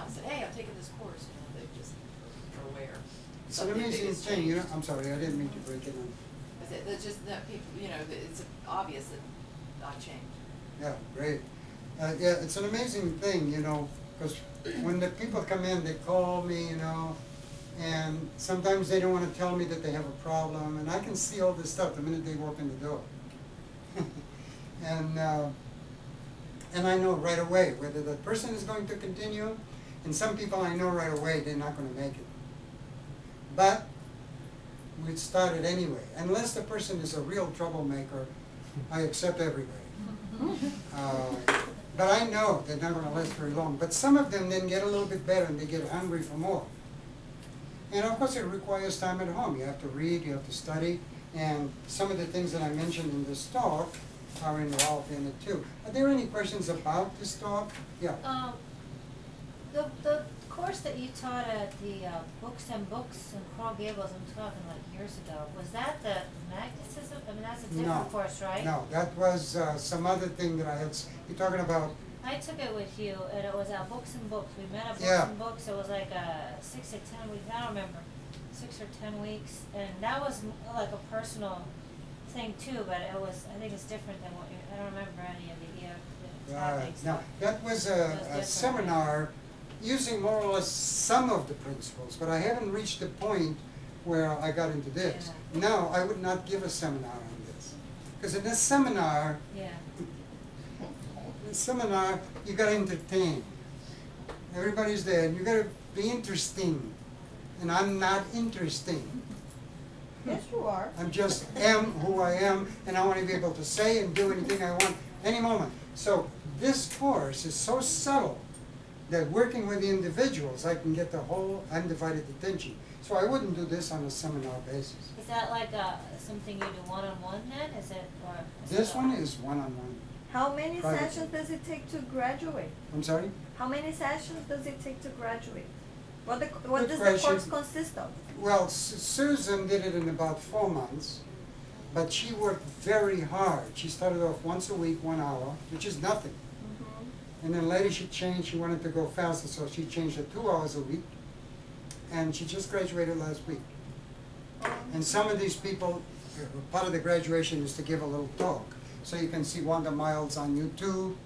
I said, hey, I'm taking this course, you know, they just are aware. It's an amazing thing, you know. I'm sorry, I didn't mean to break it on. It's just that people, you know, it's obvious that I changed. Yeah, great. Yeah, it's an amazing thing, you know, because when the people come in, they call me, you know, and sometimes they don't want to tell me that they have a problem, and I can see all this stuff the minute they walk in the door. And I know right away whether the person is going to continue, and some people I know right away they're not going to make it. But we started anyway. Unless the person is a real troublemaker, I accept everybody. But I know they're not going to last very long. But some of them then get a little bit better and they get hungry for more. And of course it requires time at home. You have to read, you have to study, and some of the things that I mentioned in this talk are involved in it too. Are there any questions about this talk? Yeah. The course that you taught at the Books and Books in Coral Gables, I'm talking like years ago, was that the magnetism? I mean, that's a different course, right? No, that was some other thing that I had. You're talking about. I took it with you, and it was at Books and Books. We met at Books and Books. It was like 6 or 10 weeks. I don't remember, 6 or 10 weeks, and that was like a personal thing too. But it was, I think it's different than what you. I don't remember any of the topics. No, that was a seminar using more or less some of the principles, but I haven't reached the point where I got into this. Yeah. Now, I would not give a seminar on this, because in this seminar, you got to entertain. Everybody's there, and you got to be interesting, and I'm not interesting. Yes, you are. I'm just am who I am, and I want to be able to say and do anything I want any moment. So this course is so subtle that working with the individuals, I can get the whole undivided attention. So I wouldn't do this on a seminar basis. Is that like something you do one-on-one then? Is it, or is this one is one-on-one. How many sessions does it take to graduate? I'm sorry? How many sessions does it take to graduate? What does the course consist of? Well, Susan did it in about 4 months, but she worked very hard. She started off once a week, 1 hour, which is nothing. And then later she changed, she wanted to go faster, so she changed to 2 hours a week. And she just graduated last week. And some of these people, part of the graduation is to give a little talk. So you can see Wanda Miles on YouTube,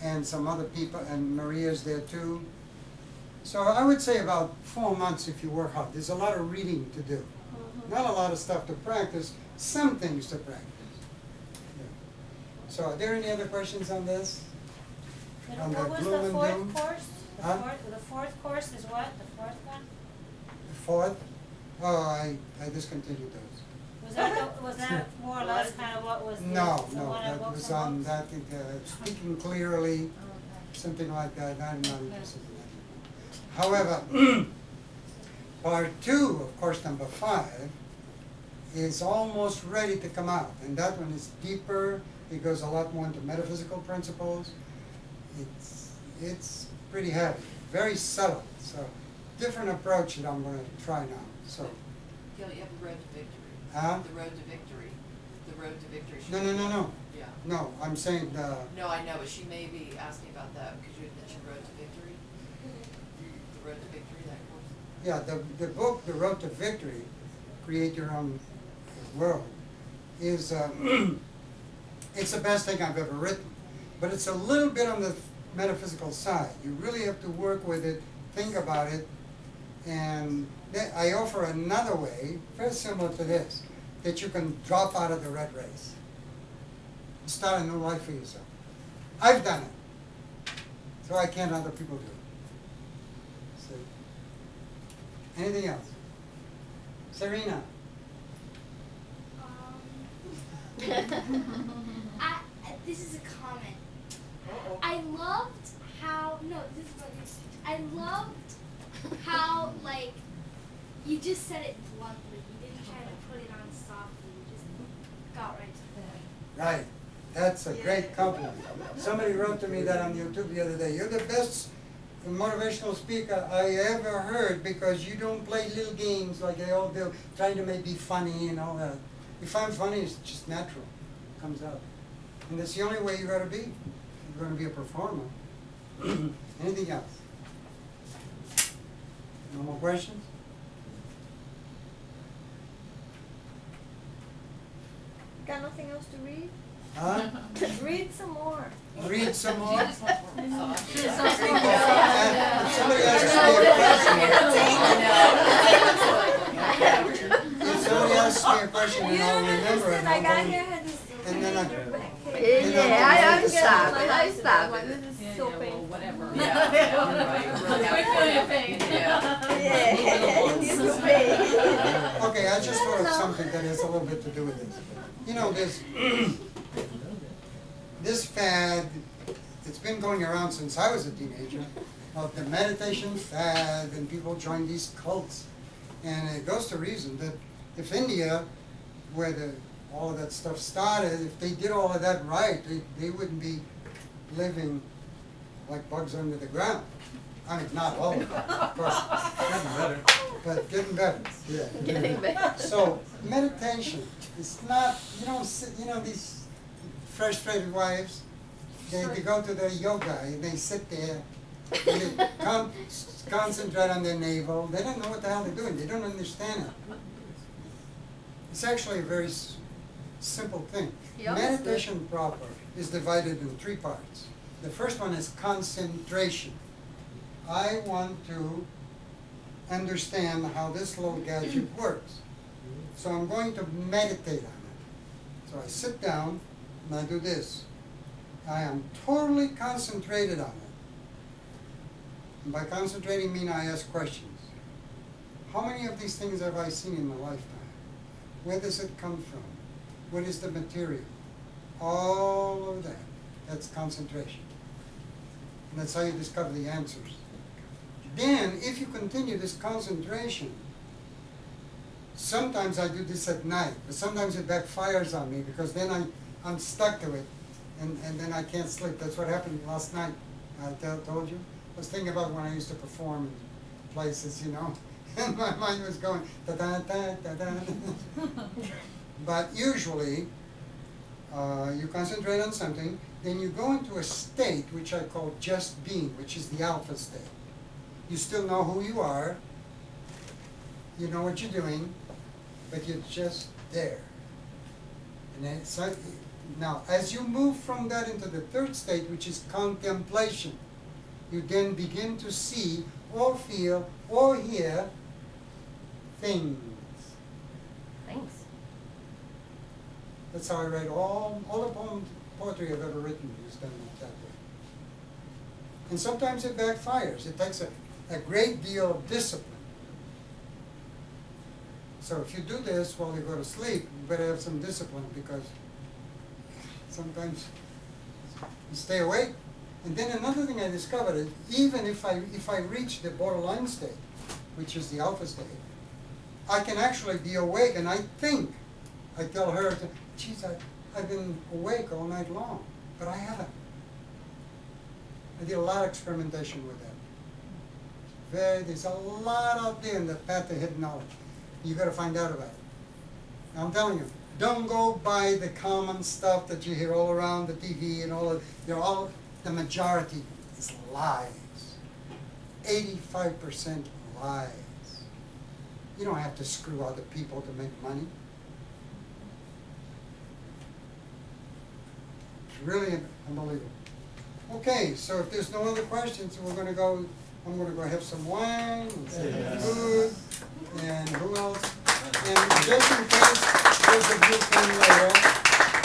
and some other people, and Maria's there too. So I would say about 4 months if you work hard. There's a lot of reading to do. Not a lot of stuff to practice, some things to practice. Yeah. So are there any other questions on this? What was the fourth course? The fourth course is what? The fourth one? The fourth? Oh, I discontinued those. Was that more or less kind of what was the No, one at that Books was and on Books? that, speaking clearly, something like that. I'm not interested in that. However, part 2 of course number 5 is almost ready to come out, and that one is deeper. It goes a lot more into metaphysical principles. It's pretty heavy, very subtle. So different approach that I'm going to try now. So You have the road to victory. Huh? The road to victory. The road to victory. No. Yeah. No, I'm saying the. No, I know, but she may be asking about that because you had mentioned road to victory. The road to victory, that course. Yeah, the book, The Road to Victory, Create Your Own World, is it's the best thing I've ever written. But it's a little bit on the metaphysical side. You really have to work with it, think about it, and I offer another way, very similar to this, that you can drop out of the rat race and start a new life for yourself. I've done it, so why can't other people do it? So, anything else? Serena? This is a comment. I loved how, no, this is what I loved how, like, you just said it bluntly. You didn't try to put it on softly. You just got right to the point. Right. That's a great compliment. Somebody wrote to me that on YouTube the other day. You're the best motivational speaker I ever heard because you don't play little games like they all do, trying to make me funny and all that. If I'm funny, it's just natural. It comes out. And that's the only way you got to be. You're going to be a performer. Anything else? No more questions? Got nothing else to read? Huh? Read some more. Read some more? She just wants more massage. If somebody asks me a question, if somebody asks me a question and I'll remember it, I I'll got go, here, had this and then I, I stop it. I stop it. This is so painful. Whatever. Yeah, right. Yeah, it's so painful. okay, I just thought of something that has a little bit to do with this. You know, this fad, it's been going around since I was a teenager, of the meditation fad, and people join these cults. And it goes to reason that if India, where all of that stuff started, if they did all of that right, they wouldn't be living like bugs under the ground. I mean, not all of them, of course. Getting better. But getting better, yeah. Getting better. So, meditation is not, you don't sit, you know, these frustrated wives, they go to their yoga and they sit there and they concentrate on their navel. They don't know what the hell they're doing. They don't understand it. It's actually a very simple thing. Meditation proper is divided in 3 parts. The first one is concentration. I want to understand how this little gadget works. So I'm going to meditate on it. So I sit down and I do this. I am totally concentrated on it. And by concentrating, I mean I ask questions. How many of these things have I seen in my lifetime? Where does it come from? What is the material? All of that. That's concentration. And that's how you discover the answers. Then, if you continue this concentration, sometimes I do this at night, but sometimes it backfires on me because then I'm stuck to it, and then I can't sleep. That's what happened last night. I told you. I was thinking about when I used to perform in places, you know, and my mind was going da-da-da-da-da. But usually, you concentrate on something, then you go into a state which I call just being, which is the alpha state. You still know who you are, you know what you're doing, but you're just there. And then so, now, as you move from that into the 3rd state, which is contemplation, you then begin to see or feel or hear things. Thanks. That's how I write all the poetry I've ever written is done that way. And sometimes it backfires. It takes a great deal of discipline. So if you do this while you go to sleep, you better have some discipline because sometimes you stay awake. And then another thing I discovered is even if I reach the borderline state, which is the alpha state, I can actually be awake and I think. I tell her, geez, I've been awake all night long, but I haven't. I did a lot of experimentation with that. There's a lot out there in the path to hidden knowledge. You got to find out about it. Now, I'm telling you, don't go by the common stuff that you hear all around the TV and all of, all the majority is lies. 85% lies. You don't have to screw other people to make money. It's really unbelievable. Okay, so if there's no other questions, I'm going to go have some wine and some food, and who else? And just in case those of you came later,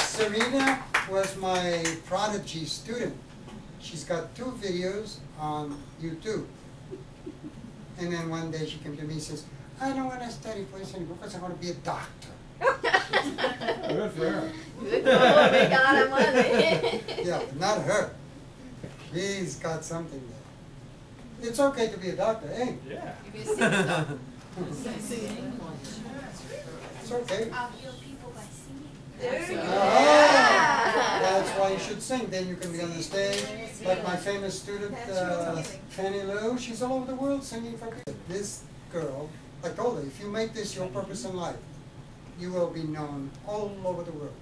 Serena was my prodigy student. She's got 2 videos on YouTube. And then one day she came to me and says, I don't want to study voice anymore because I want to be a doctor. Good for her. Good for her. Make a lot of money. Yeah, not her. She's got something there. It's okay to be a doctor, eh? Yeah. You can see stuff. It's okay. I'll heal people by singing. Ah, that's why you should sing. Then you can be on the stage. Like my famous student, Fannie Lou, she's all over the world singing for people. This girl, I told her, if you make this your purpose in life, you will be known all over the world.